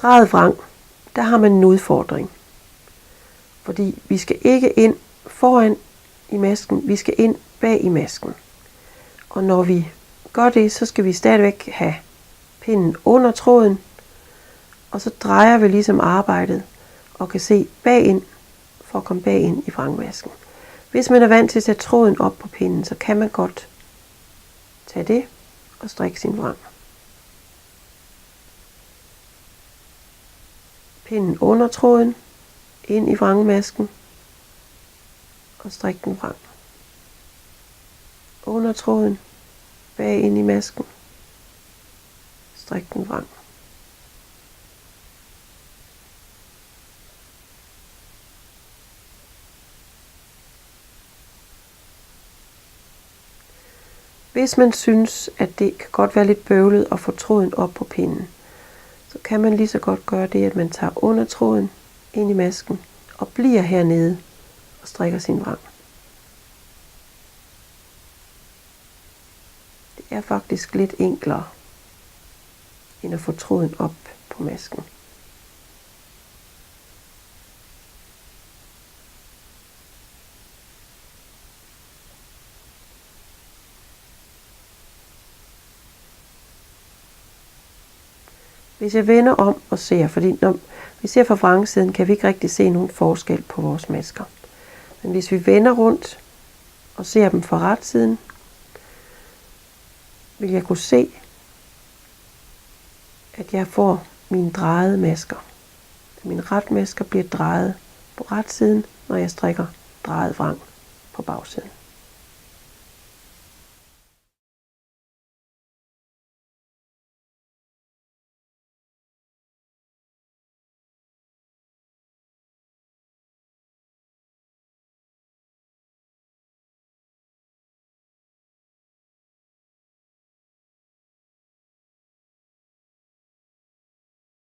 Drejet vrang, der har man en udfordring. Fordi vi skal ikke ind foran i masken, vi skal ind bag i masken. Og når vi gør det, så skal vi stadigvæk have pinden under tråden, og så drejer vi ligesom arbejdet og kan se bagind for at komme bagind i vrangmasken. Hvis man er vant til at sætte tråden op på pinden, så kan man godt tage det og strikke sin vrang. Pinden under tråden, ind i vrangmasken og strik den vrang. Under tråden, bag ind i masken, strik den vrang. Hvis man synes, at det kan godt være lidt bøvlet at få tråden op på pinden, så kan man lige så godt gøre det, at man tager under tråden ind i masken og bliver hernede og strikker sin vrang. Det er faktisk lidt enklere end at få tråden op på masken. Hvis jeg vender om og ser, fordi når vi ser fra vrangsiden, kan vi ikke rigtig se nogen forskel på vores masker. Men hvis vi vender rundt og ser dem fra retsiden, vil jeg kunne se, at jeg får mine drejede masker. Mine retmasker bliver drejet på retsiden, når jeg strikker drejet vrang på bagsiden.